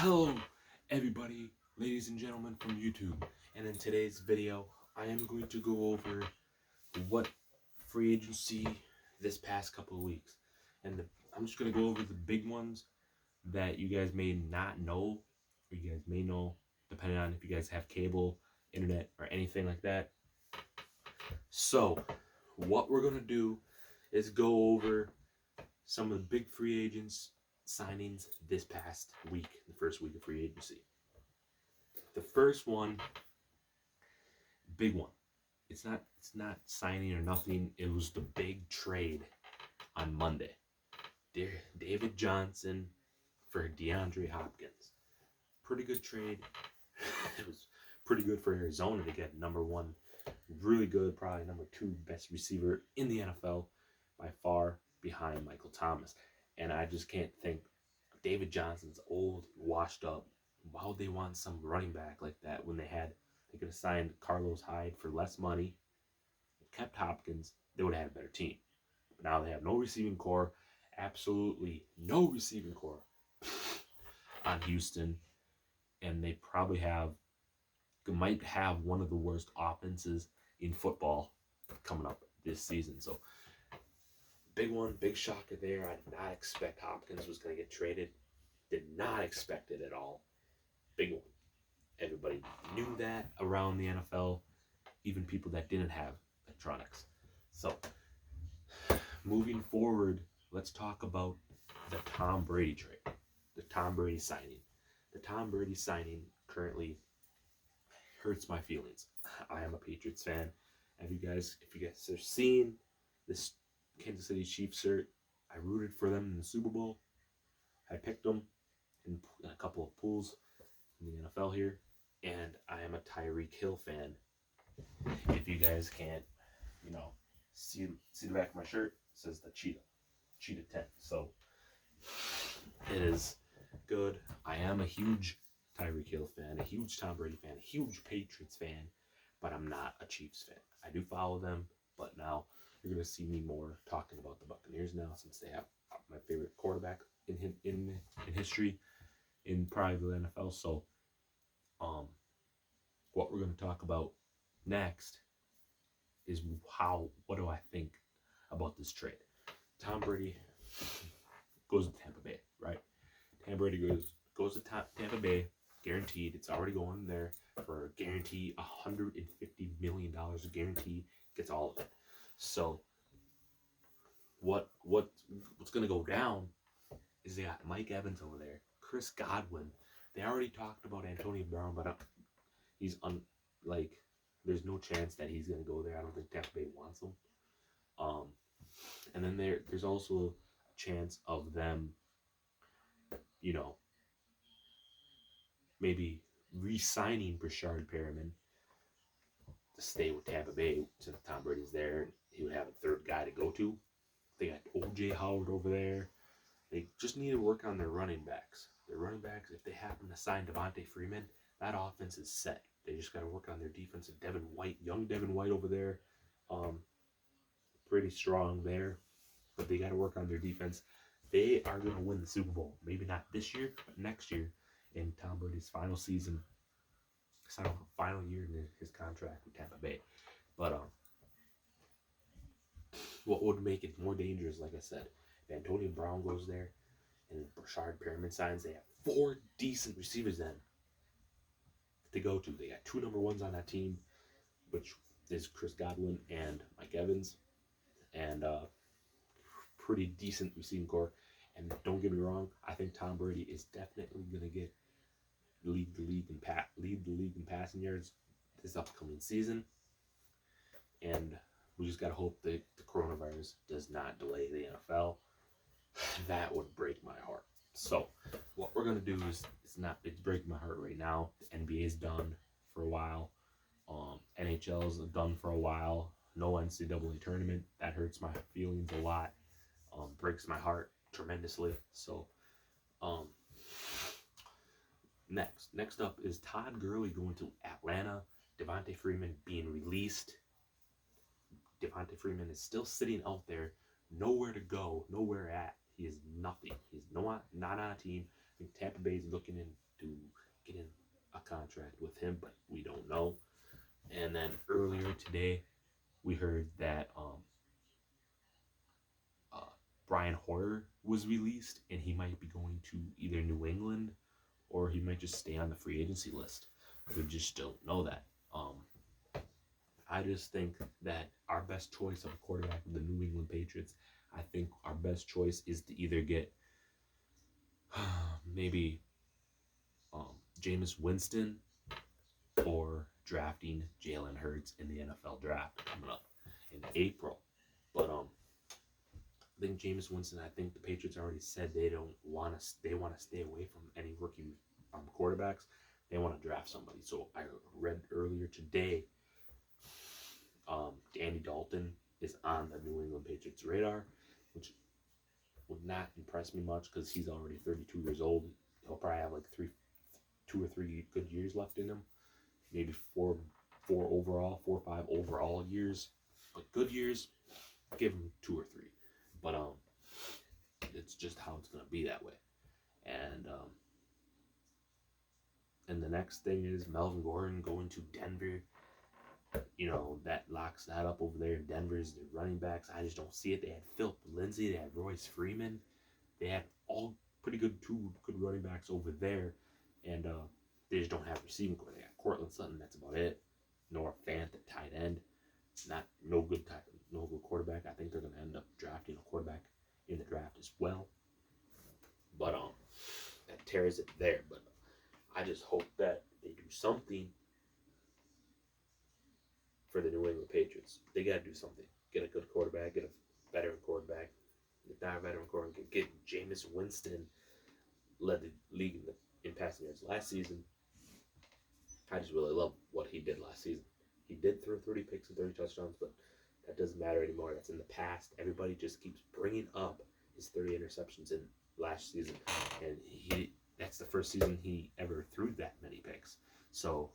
Hello, everybody, ladies and gentlemen from YouTube. And in today's video, I am going to go over what free agency this past couple of weeks. I'm just going to go over the big ones that you guys may not know, or you guys may know, depending on if you guys have cable, internet, or anything like that. So, what we're going to do is go over some of the big free agents signings this past week, the first week of free agency. The first one, big one. It's not signing or nothing. It was the big trade on Monday. David Johnson for DeAndre Hopkins. Pretty good trade. It was pretty good for Arizona to get number one, really good, probably number two best receiver in the NFL by far, behind Michael Thomas. And I just can't think, David Johnson's old, washed up. Why would they want some running back like that when they could have signed Carlos Hyde for less money, kept Hopkins, they would have had a better team. But now they have no receiving core, absolutely no receiving core on Houston, and they probably might have one of the worst offenses in football coming up this season. So big one, big shocker there. I did not expect Hopkins was going to get traded. Did not expect it at all. Big one. Everybody knew that around the NFL, even people that didn't have electronics. So, moving forward, let's talk about the Tom Brady trade, the Tom Brady signing. The Tom Brady signing currently hurts my feelings. I am a Patriots fan. If you guys have seen this Kansas City Chiefs shirt, I rooted for them in the Super Bowl. I picked them in a couple of pools in the NFL here, and I am a Tyreek Hill fan. If you guys can't, see the back of my shirt, it says the Cheetah 10. So it is good. I am a huge Tyreek Hill fan, a huge Tom Brady fan, a huge Patriots fan, but I'm not a Chiefs fan. I do follow them, but now you're going to see me more talking about the Buccaneers now, since they have my favorite quarterback in history, in probably the NFL. So, what we're going to talk about next is what do I think about this trade. Tom Brady goes to Tampa Bay, right? Tom Brady goes to Tampa Bay, guaranteed. It's already going there for a guarantee, $150 million guarantee, gets all of it. So what's going to go down is they got Mike Evans over there, Chris Godwin. They already talked about Antonio Brown, but he's there's no chance that he's going to go there. I don't think Tampa Bay wants him. And then there's also a chance of them, maybe re-signing Brashard Perriman to stay with Tampa Bay since Tom Brady's there. He would have a third guy to go to. They got O.J. Howard over there. They just need to work on their running backs. Their running backs, if they happen to sign Devontae Freeman, that offense is set. They just got to work on their defense. Young Devin White over there, pretty strong there. But they got to work on their defense. They are going to win the Super Bowl. Maybe not this year, but next year, in Tom Brady's final season, final year in his contract with Tampa Bay. But what would make it more dangerous, like I said, if Antonio Brown goes there and Brashard Perriman signs, they have 4 decent receivers then to go to. They got 2 number ones on that team, which is Chris Godwin and Mike Evans, and pretty decent receiving core. And don't get me wrong, I think Tom Brady is definitely going to lead the league in passing yards this upcoming season. And we just got to hope that the coronavirus does not delay the NFL. That would break my heart. So what we're going to do is, it's breaking my heart right now. The NBA is done for a while. NHL is done for a while. No NCAA tournament. That hurts my feelings a lot. Breaks my heart tremendously. So next up is Todd Gurley going to Atlanta. Devontae Freeman being released. Devontae Freeman is still sitting out there, nowhere to go, nowhere at. He is nothing. He's not on a team, think Tampa Bay is looking into getting a contract with him, but we don't know. And then earlier today, we heard that uh, Brian Hoyer was released, and he might be going to either New England or he might just stay on the free agency list. We just don't know that. I just think that our best choice of a quarterback of the New England Patriots, I think our best choice is to either get maybe Jameis Winston or drafting Jalen Hurts in the NFL draft coming up in April. But I think Jameis Winston. I think the Patriots already said they don't want to. They want to stay away from any rookie quarterbacks. They want to draft somebody. So I read earlier today, Andy Dalton is on the New England Patriots radar, which would not impress me much because he's already 32 years old. He'll probably have like 2 or 3 good years left in him. Maybe four or 5 overall years. But good years, give him 2 or 3. But it's just how it's gonna be that way. And the next thing is Melvin Gordon going to Denver. You know, that locks that up over there in Denver's their running backs. I just don't see it. They had Philip Lindsay, they had Royce Freeman, they had all pretty good 2 good running backs over there, and they just don't have receiving core. They got Cortland Sutton, that's about it. Noah Fant at tight end, no good quarterback. I think they're gonna end up drafting a quarterback in the draft as well. But that tears it there. But I just hope that they do something for the New England Patriots. They got to do something. Get a good quarterback, get a veteran quarterback. If not a veteran quarterback, get Jameis Winston, led the league in passing yards last season. I just really love what he did last season. He did throw 30 picks and 30 touchdowns, but that doesn't matter anymore. That's in the past. Everybody just keeps bringing up his 30 interceptions in last season, and that's the first season he ever threw that many picks. So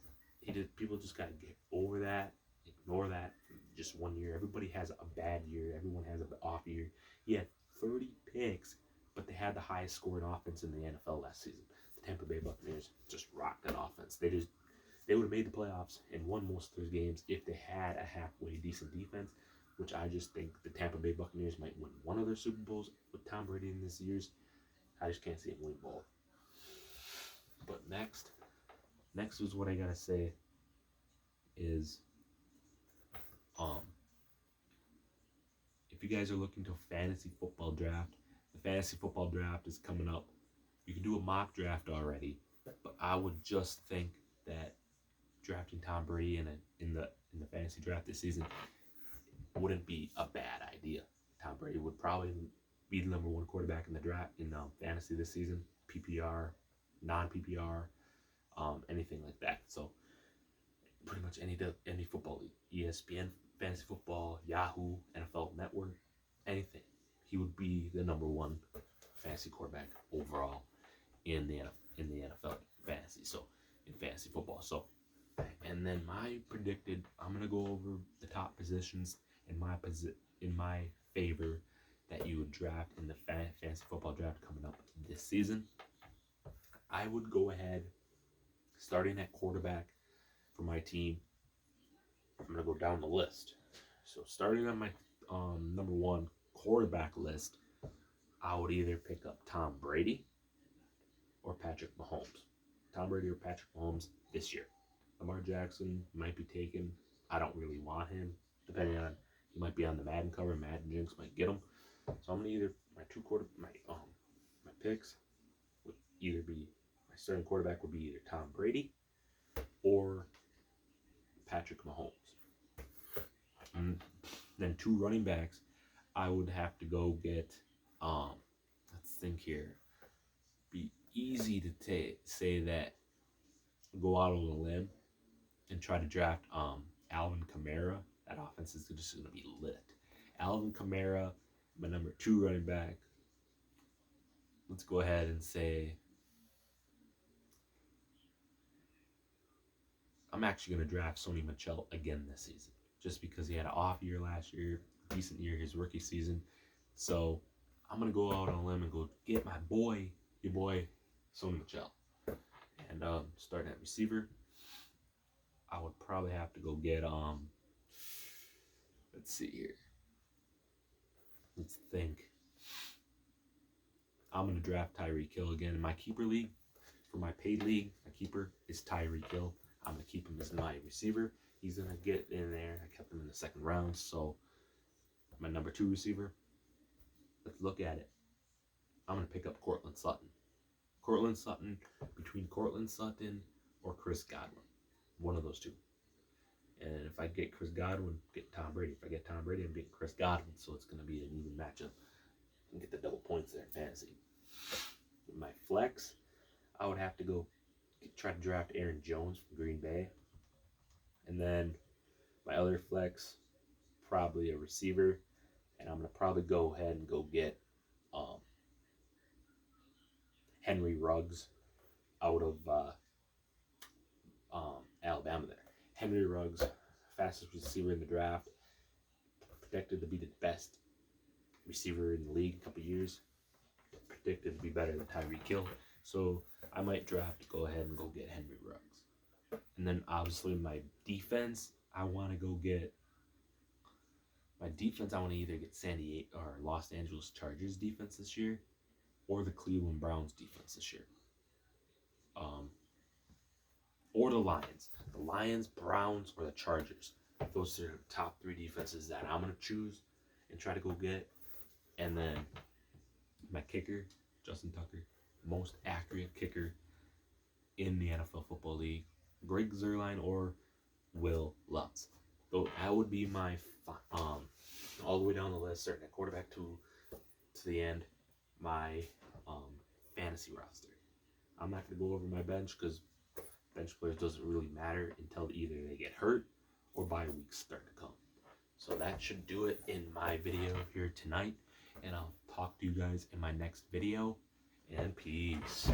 people just got to get over that. Ignore that. Just 1 year. Everybody has a bad year. Everyone has an off year. He had 30 picks, but they had the highest scoring offense in the NFL last season. The Tampa Bay Buccaneers just rocked that offense. They would have made the playoffs and won most of their games if they had a halfway decent defense, which I just think the Tampa Bay Buccaneers might win one of their Super Bowls with Tom Brady in this year's. I just can't see him win both. But next is what I gotta say is if you guys are looking to a fantasy football draft, the fantasy football draft is coming up. You can do a mock draft already, but I would just think that drafting Tom Brady in the fantasy draft this season wouldn't be a bad idea. Tom Brady would probably be the number 1 quarterback in the draft in fantasy this season, PPR, non-PPR, anything like that. So pretty much any football league, ESPN, fantasy football, Yahoo, NFL Network, anything, he would be the number 1 fantasy quarterback overall in the NFL fantasy. So in fantasy football. So, and then I'm gonna go over the top positions in my favor that you would draft in the fantasy football draft coming up this season. I would go ahead, starting at quarterback for my team. I'm going to go down the list. So starting on my number 1 quarterback list, I would either pick up Tom Brady or Patrick Mahomes. Tom Brady or Patrick Mahomes this year. Lamar Jackson might be taken. I don't really want him, depending on, he might be on the Madden cover. Madden Jinx might get him. So I'm going to either, my picks would either be, my starting quarterback would be either Tom Brady or Patrick Mahomes. And then 2 running backs, I would have to go get, let's think here. Be easy to say that, go out on a limb and try to draft Alvin Kamara. That offense is just going to be lit. Alvin Kamara, my number 2 running back. Let's go ahead and say, I'm actually going to draft Sony Michel again this season, just because he had an off year last year, decent year his rookie season. So I'm going to go out on a limb and go get your boy, Sony Michel. And starting at receiver, I would probably have to go get let's see here. Let's think. I'm gonna draft Tyreek Hill again in my keeper league. For my paid league, my keeper is Tyreek Hill. I'm gonna keep him as my receiver. He's gonna get in there. I kept him in the second round, so my number 2 receiver. Let's look at it. I'm gonna pick up Courtland Sutton. Between Courtland Sutton or Chris Godwin, one of those two. And if I get Chris Godwin, get Tom Brady. If I get Tom Brady, I'm getting Chris Godwin. So it's gonna be an even matchup. And get the double points there in fantasy. With my flex, I would have to go try to draft Aaron Jones from Green Bay. And then my other flex, probably a receiver. And I'm going to probably go ahead and go get Henry Ruggs out of Alabama there. Henry Ruggs, fastest receiver in the draft. Predicted to be the best receiver in the league a couple years. Predicted to be better than Tyreek Hill. So I might go ahead and go get Henry Ruggs. And then obviously my defense, I want to either get San Diego or Los Angeles Chargers defense this year or the Cleveland Browns defense this year. Or the Lions. The Lions, Browns, or the Chargers. Those are the top 3 defenses that I'm going to choose and try to go get. And then my kicker, Justin Tucker, most accurate kicker in the NFL Football League, Greg Zuerlein or Will Lutz. So that would be my all the way down the list, starting at quarterback to the end, my fantasy roster. I'm not going to go over my bench because bench players doesn't really matter until either they get hurt or bye weeks start to come. So that should do it in my video here tonight, and I'll talk to you guys in my next video, and peace.